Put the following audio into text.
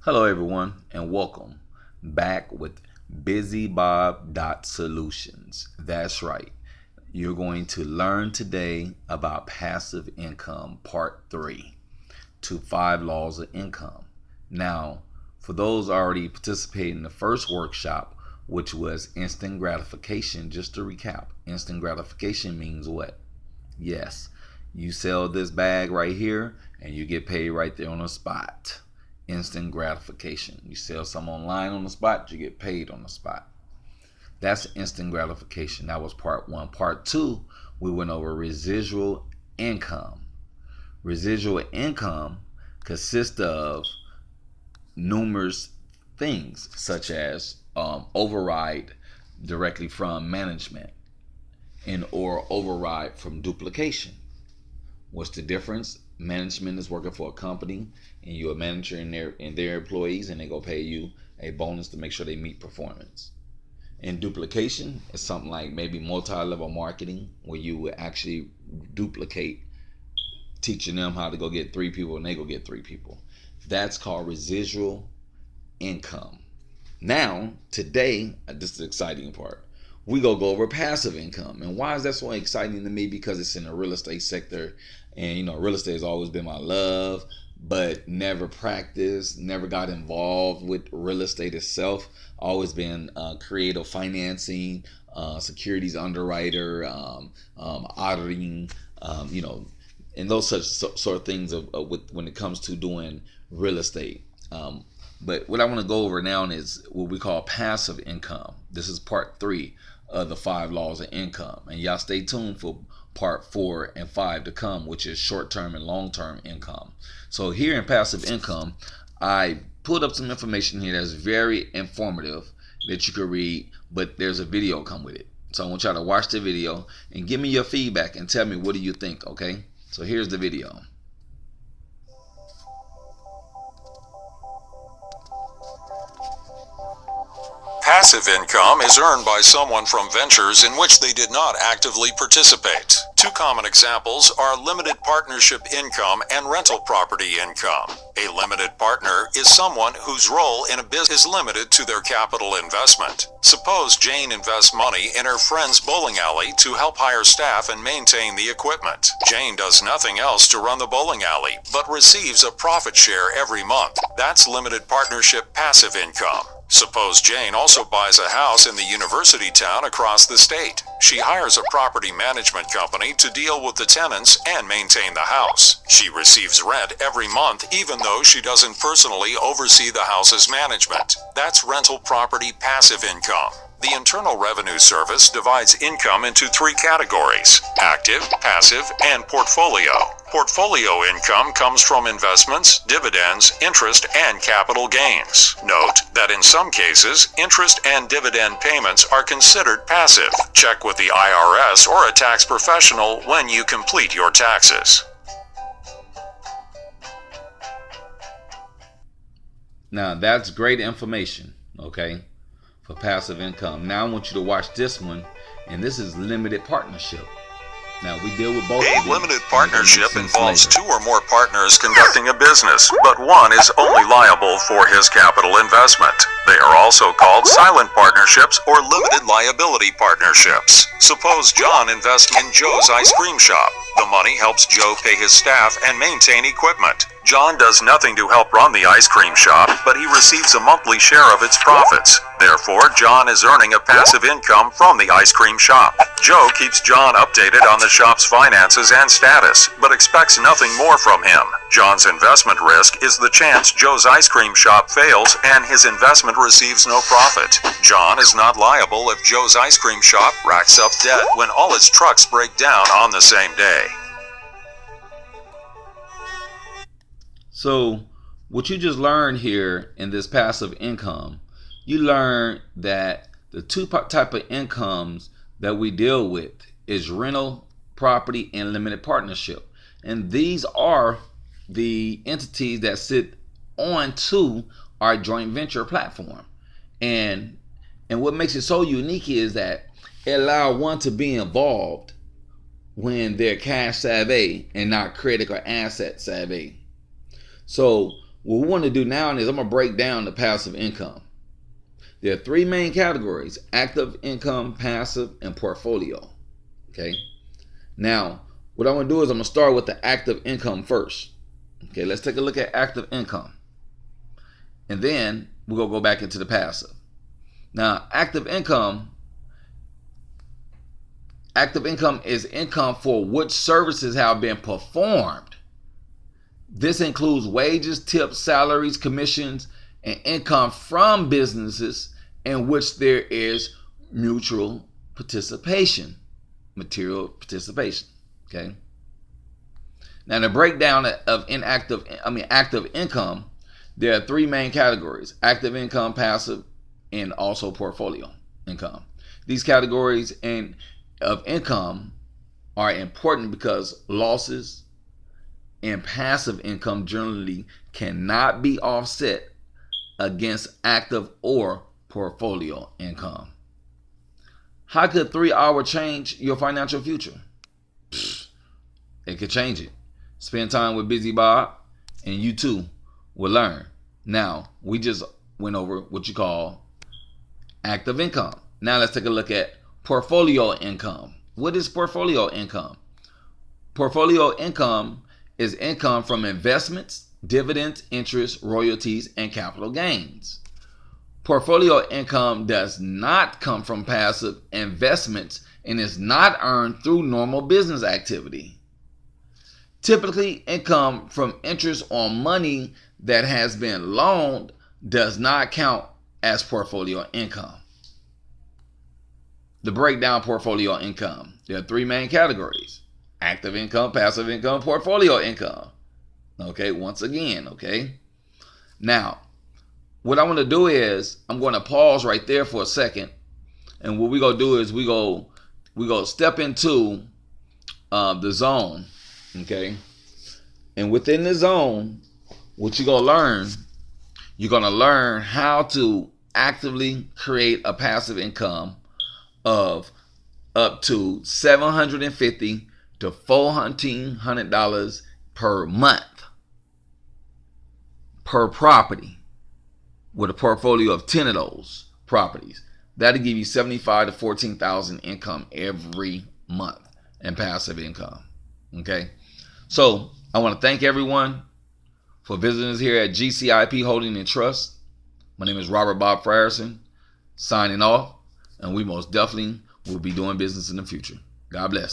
Hello, everyone, and welcome back with BizzyBob.Solutions. That's right. You're going to learn today about passive income, part 3 to 5 laws of income. Now, for those already participating in the first workshop, which was instant gratification, just to recap, instant gratification means what? Yes, you sell this bag right here and you get paid right there on the spot. Instant gratification. You sell some online on the spot, you get paid on the spot. That's instant gratification. That was part 1. Part 2, we went over residual income. Residual income consists of numerous things, such as override directly from management and or override from duplication. What's the difference? Management is working for a company and you're a manager in their employees, and they go pay you a bonus to make sure they meet performance. And duplication is something like maybe multi-level marketing, where you would actually duplicate, teaching them how to go get 3 people and they go get 3 people. That's called residual income. Now, today, this is the exciting part. We go over passive income. And why is that so exciting to me? Because it's in the real estate sector. And, real estate has always been my love, but never practiced, never got involved with real estate itself. Always been creative financing, securities underwriter, auditing, and those sort of things when it comes to doing real estate. But what I want to go over now is what we call passive income. This is part 3 of the 5 laws of income. And y'all stay tuned for part 4 and 5 to come, which is short-term and long-term income. So here in passive income, I pulled up some information here that's very informative that you could read, but there's a video come with it. So I want y'all to watch the video and give me your feedback and tell me, what do you think, okay? So here's the video. Passive income is earned by someone from ventures in which they did not actively participate. 2 common examples are limited partnership income and rental property income. A limited partner is someone whose role in a business is limited to their capital investment. Suppose Jane invests money in her friend's bowling alley to help hire staff and maintain the equipment. Jane does nothing else to run the bowling alley, but receives a profit share every month. That's limited partnership passive income. Suppose Jane also buys a house in the university town across the state. She hires a property management company to deal with the tenants and maintain the house. She receives rent every month even though she doesn't personally oversee the house's management. That's rental property passive income. The Internal Revenue Service divides income into 3 categories: active, passive, and portfolio. Portfolio income comes from investments, dividends, interest, and capital gains. Note that in some cases, interest and dividend payments are considered passive. Check with the IRS or a tax professional when you complete your taxes. Now, that's great information, okay, for passive income. Now I want you to watch this one, and this is limited partnership. Now, we deal with both. A limited partnership involves 2 or more partners conducting a business, but one is only liable for his capital investment. They are also called silent partnerships or limited liability partnerships. Suppose John invests in Joe's ice cream shop. The money helps Joe pay his staff and maintain equipment. John does nothing to help run the ice cream shop, but he receives a monthly share of its profits. Therefore, John is earning a passive income from the ice cream shop. Joe keeps John updated on the shop's finances and status, but expects nothing more from him. John's investment risk is the chance Joe's ice cream shop fails and his investment receives no profit. John is not liable if Joe's ice cream shop racks up debt when all its trucks break down on the same day. So what you just learned here in this passive income, you learn that the 2 type of incomes that we deal with is rental property and limited partnership. And these are the entities that sit on to our joint venture platform. And what makes it so unique is that it allows one to be involved when they're cash savvy and not credit or asset savvy. So what we want to do now is I'm going to break down the passive income. There are three main categories: active income, passive, and portfolio. Okay. Now, what I'm going to do is I'm going to start with the active income first. Okay, let's take a look at active income. And then we're going to go back into the passive. Now, active income is income for which services have been performed. This includes wages, tips, salaries, commissions, and income from businesses in which there is mutual participation, material participation. Okay. Now, the breakdown of active income, there are three main categories: active income, passive, and also portfolio income. These categories of income are important because losses in passive income generally cannot be offset against active or portfolio income. How could 3 hours change your financial future? It could change it. Spend time with Busy Bob and you too will learn. Now, we just went over what you call active income. Now let's take a look at portfolio income. What is portfolio income? Portfolio income is income from investments, dividends, interest, royalties, and capital gains. Portfolio income does not come from passive investments and is not earned through normal business activity. Typically, income from interest on money that has been loaned does not count as portfolio income. To break down portfolio income, there are three main categories: active income, passive income, portfolio income. Okay, once again, okay? Now, what I want to do is I'm going to pause right there for a second. And what we're going to do is we go step into the zone, okay? And within the zone, what you're going to learn how to actively create a passive income of up to $750 to $1,400 per month per property, with a portfolio of 10 of those properties. That'll give you $75,000 to $14,000 income every month in passive income. Okay, so I want to thank everyone for visiting us here at GCIP Holding and Trust. My name is Robert Bob Frierson, signing off, and we most definitely will be doing business in the future. God bless.